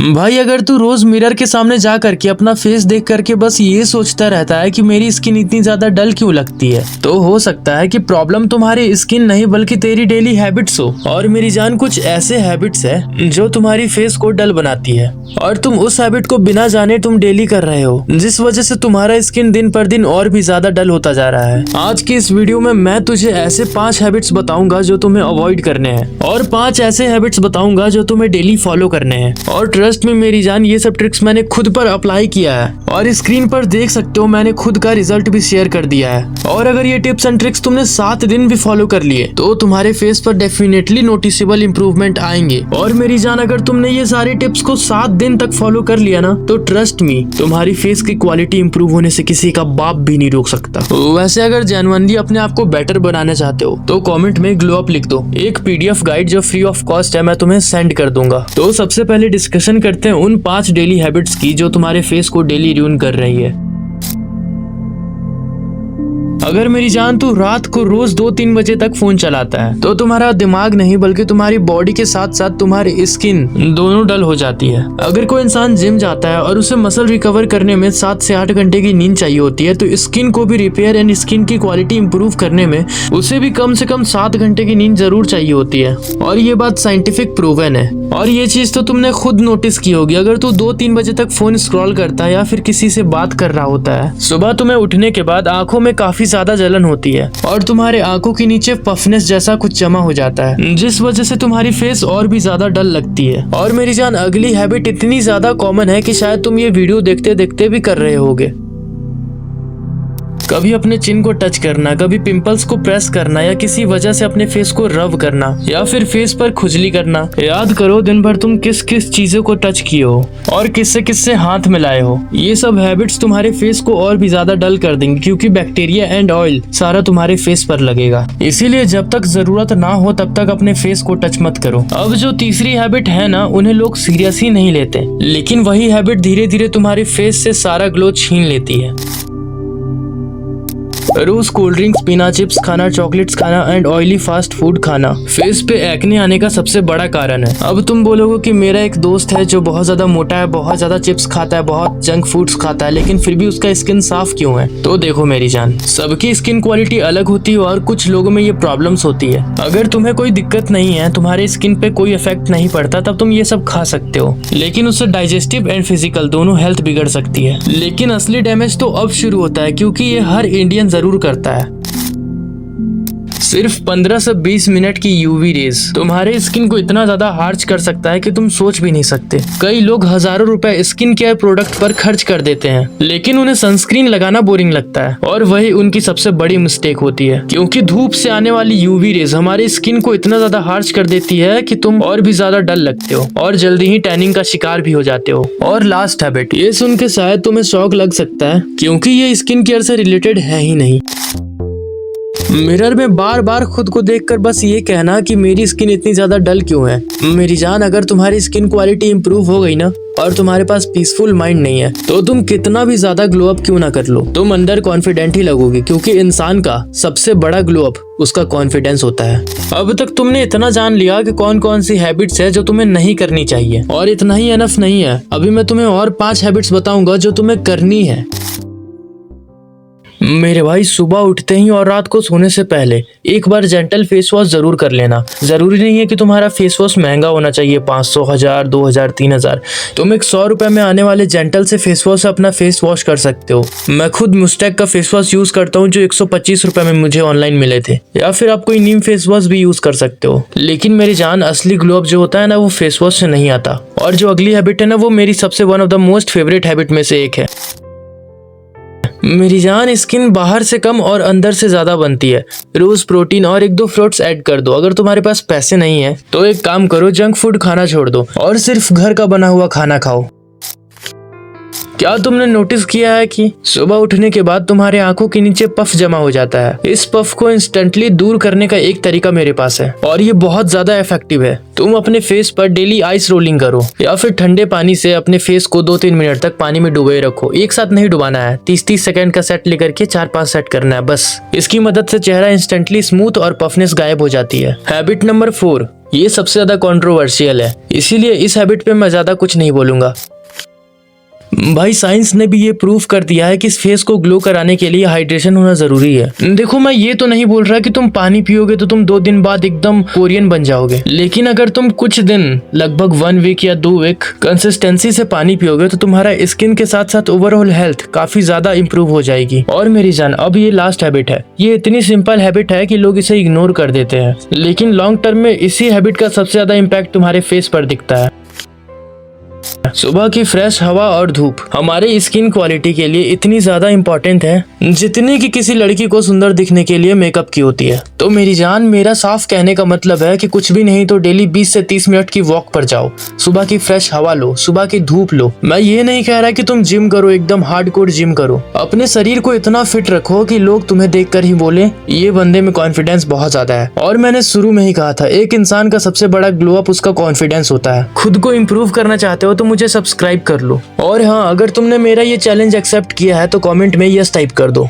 भाई अगर तू रोज मिरर के सामने जा करके अपना फेस देख करके बस ये सोचता रहता है कि मेरी स्किन इतनी ज्यादा डल क्यों लगती है, तो हो सकता है कि प्रॉब्लम तुम्हारी स्किन नहीं बल्कि तेरी डेली हैबिट्स हो। और मेरी जान, कुछ ऐसे हैबिट्स है जो तुम्हारी फेस को डल बनाती है और तुम उस हैबिट को बिना जाने तुम डेली कर रहे हो, जिस वजह से तुम्हारा स्किन दिन पर दिन और भी ज्यादा डल होता जा रहा है। आज की इस वीडियो में मैं तुझे ऐसे 5 हैबिट्स बताऊंगा जो तुम्हें अवॉइड करने हैं और 5 ऐसे हैबिट्स बताऊंगा जो तुम्हें डेली फॉलो करने हैं। और ट्रस्ट में मेरी जान, ये सब ट्रिक्स मैंने खुद पर अप्लाई किया है और स्क्रीन पर देख सकते हो मैंने खुद का रिजल्ट भी शेयर कर दिया है। और अगर ये टिप्स एंड ट्रिक्स तुमने 7 दिन भी फॉलो कर लिए तो तुम्हारे फेस पर डेफिनेटली नोटिसेबल इंप्रूवमेंट आएंगे। और मेरी जान, अगर तुमने ये सारे टिप्स को 7 दिन तक फॉलो कर लिया ना, तो ट्रस्ट मी, तुम्हारी फेस की क्वालिटी इंप्रूव होने से किसी का बाप भी नहीं रोक सकता। वैसे अगर जेन्युइनली अपने आप को बेटर बनाना चाहते हो तो कमेंट में ग्लो अप लिख दो। एक पीडीएफ गाइड जो फ्री ऑफ कॉस्ट है मैं तुम्हें सेंड कर दूंगा। तो सबसे पहले डिस्कशन करते हैं उन 5 डेली हैबिट्स की जो तुम्हारे फेस को डेली रूइन कर रही है। अगर मेरी जान तू रात को रोज 2-3 बजे तक फोन चलाता है तो तुम्हारा दिमाग नहीं बल्कि तुम्हारी बॉडी के साथ साथ तुम्हारी स्किन दोनों डल हो जाती है। अगर कोई इंसान जिम जाता है और उसे मसल रिकवर करने में 7 से 8 घंटे की नींद चाहिए होती है, तो स्किन को भी रिपेयर एंड स्किन की क्वालिटी इंप्रूव करने में उसे भी कम से कम 7 घंटे की नींद जरूर चाहिए होती है। और ये बात साइंटिफिक प्रूवन है। और ये चीज तो तुमने खुद नोटिस की होगी। अगर तू 2-3 बजे तक फोन स्क्रॉल करता है या फिर किसी से बात कर रहा होता है, सुबह तुम्हें उठने के बाद आंखों में काफी ज्यादा जलन होती है और तुम्हारे आंखों के नीचे पफनेस जैसा कुछ जमा हो जाता है, जिस वजह से तुम्हारी फेस और भी ज्यादा डल लगती है। और मेरी जान, अगली हैबिट इतनी ज्यादा कॉमन है कि शायद तुम ये वीडियो देखते देखते भी कर रहे होगे। कभी अपने चिन को टच करना, कभी पिंपल्स को प्रेस करना या किसी वजह से अपने फेस को रब करना या फिर फेस पर खुजली करना। याद करो दिन भर तुम किस किस चीजों को टच किए हो और किससे किससे हाथ मिलाए हो। ये सब हैबिट्स तुम्हारे फेस को और भी ज्यादा डल कर देंगे क्योंकि बैक्टीरिया एंड ऑयल सारा तुम्हारे फेस पर लगेगा। इसीलिए जब तक जरूरत ना हो तब तक अपने फेस को टच मत करो। अब जो तीसरी हैबिट है ना, उन्हें लोग सीरियस ही नहीं लेते, लेकिन वही हैबिट धीरे धीरे तुम्हारे फेस से सारा ग्लो छीन लेती है। रोज कोल्ड ड्रिंक्स पीना, चिप्स खाना, चॉकलेट्स खाना एंड ऑयली फास्ट फूड खाना फेस पे एक्ने आने का सबसे बड़ा कारण है। अब तुम बोलोगे कि मेरा एक दोस्त है जो बहुत ज्यादा मोटा है, बहुत ज्यादा चिप्स खाता है, बहुत जंक फूड्स खाता है, लेकिन फिर भी उसका स्किन साफ क्यों है? तो देखो मेरी जान, सबकी स्किन क्वालिटी अलग होती है और कुछ लोगों में ये प्रॉब्लम्स होती है। अगर तुम्हें कोई दिक्कत नहीं है, तुम्हारे स्किन पे कोई इफेक्ट नहीं पड़ता, तब तुम ये सब खा सकते हो, लेकिन उससे डाइजेस्टिव एंड फिजिकल दोनों हेल्थ बिगड़ सकती है। लेकिन असली डैमेज तो अब शुरू होता है क्योंकि ये हर इंडियन जरूर करता है। सिर्फ 15 से 20 मिनट की यूवी रेज तुम्हारे स्किन को इतना ज्यादा हार्श कर सकता है कि तुम सोच भी नहीं सकते। कई लोग हजारों रुपए स्किन केयर प्रोडक्ट पर खर्च कर देते हैं, लेकिन उन्हें सनस्क्रीन लगाना बोरिंग लगता है और वही उनकी सबसे बड़ी मिस्टेक होती है, क्योंकि धूप से आने वाली यूवी रेज हमारी स्किन को इतना ज्यादा हार्श कर देती है कि तुम और भी ज्यादा डल लगते हो और जल्दी ही टैनिंग का शिकार भी हो जाते हो। और लास्ट हैबिट, ये सुन के शायद तुम्हें शौक लग सकता है क्योंकि ये स्किन केयर से रिलेटेड है ही नहीं। मिरर में बार बार खुद को देखकर बस ये कहना कि मेरी स्किन इतनी ज्यादा डल क्यों है। मेरी जान, अगर तुम्हारी स्किन क्वालिटी इंप्रूव हो गई ना और तुम्हारे पास पीसफुल माइंड नहीं है, तो तुम कितना भी ज्यादा ग्लो अप क्यों ना कर लो, तुम अंदर कॉन्फिडेंट ही लगोगे, क्योंकि इंसान का सबसे बड़ा ग्लो अप उसका कॉन्फिडेंस होता है। अब तक तुमने इतना जान लिया कि कौन कौन सी हैबिट्स है जो तुम्हें नहीं करनी चाहिए, और इतना ही एनफ नहीं है, अभी मैं तुम्हें और 5 हैबिट्स बताऊंगा जो तुम्हें करनी है। मेरे भाई, सुबह उठते ही और रात को सोने से पहले एक बार जेंटल फेस वॉश जरूर कर लेना। जरूरी नहीं है कि तुम्हारा फेस वॉश महंगा होना चाहिए, 500, 1000, 2000, 3000। तुम एक 100 रुपए में आने वाले जेंटल से फेस वॉश अपना फेस वॉश कर सकते हो। मैं खुद मुस्टैक का फेस वॉश यूज करता हूँ जो 125 रुपए में मुझे ऑनलाइन मिले थे, या फिर आप कोई नीम फेस वॉश भी यूज कर सकते हो। लेकिन मेरी जान, असली ग्लो अप जो होता है ना, वो फेस वॉश से नहीं आता। और जो अगली हैबिट है ना, वो मेरी सबसे one of the most favourite habit में से एक है। मेरी जान, स्किन बाहर से कम और अंदर से ज्यादा बनती है। रोज प्रोटीन और 1-2 फ्रूट्स ऐड कर दो। अगर तुम्हारे पास पैसे नहीं है तो एक काम करो, जंक फूड खाना छोड़ दो और सिर्फ घर का बना हुआ खाना खाओ। क्या तुमने नोटिस किया है कि सुबह उठने के बाद तुम्हारे आंखों के नीचे पफ जमा हो जाता है? इस पफ को इंस्टेंटली दूर करने का एक तरीका मेरे पास है और ये बहुत ज्यादा इफेक्टिव है। तुम अपने फेस पर डेली आइस रोलिंग करो या फिर ठंडे पानी से अपने फेस को 2-3 मिनट तक पानी में डुबोए रखो। एक साथ नहीं डुबाना है, 30-30 सेकंड का सेट लेकर के 4-5 सेट करना है बस। इसकी मदद से चेहरा इंस्टेंटली स्मूथ और पफनेस गायब हो जाती है। हैबिट नंबर 4, ये सबसे ज्यादा कंट्रोवर्शियल है, इसीलिए इस हैबिट पे मैं ज्यादा कुछ नहीं बोलूंगा। भाई साइंस ने भी ये प्रूफ कर दिया है कि इस फेस को ग्लो कराने के लिए हाइड्रेशन होना जरूरी है। देखो मैं ये तो नहीं बोल रहा कि तुम पानी पियोगे तो तुम 2 दिन बाद एकदम कोरियन बन जाओगे, लेकिन अगर तुम कुछ दिन लगभग 1 वीक या 2 वीक कंसिस्टेंसी से पानी पियोगे तो तुम्हारा स्किन के साथ साथ ओवरऑल हेल्थ काफी ज्यादा इंप्रूव हो जाएगी। और मेरी जान, अब ये लास्ट हैबिट है। ये इतनी सिंपल हैबिट है कि लोग इसे इग्नोर कर देते हैं, लेकिन लॉन्ग टर्म में इसी हैबिट का सबसे ज्यादा इम्पैक्ट तुम्हारे फेस पर दिखता है। सुबह की फ्रेश हवा और धूप हमारे स्किन क्वालिटी के लिए इतनी ज्यादा इम्पोर्टेंट है जितनी कि किसी लड़की को सुंदर दिखने के लिए मेकअप की होती है। तो मेरी जान, मेरा साफ कहने का मतलब है कि कुछ भी नहीं तो डेली 20 से 30 मिनट की वॉक पर जाओ, सुबह की फ्रेश हवा लो, सुबह की धूप लो। मैं ये नहीं कह रहा कि तुम जिम करो, एकदम हार्डकोर जिम करो। अपने शरीर को इतना फिट रखो कि लोग तुम्हें देखकर ही बोले ये बंदे में कॉन्फिडेंस बहुत ज्यादा है। और मैंने शुरू में ही कहा था, एक इंसान का सबसे बड़ा ग्लो अप उसका कॉन्फिडेंस होता है। खुद को इम्प्रूव करना चाहते हो तो मुझे सब्सक्राइब कर लो। और हाँ, अगर तुमने मेरा ये चैलेंज एक्सेप्ट किया है तो कमेंट में यस टाइप कर दो।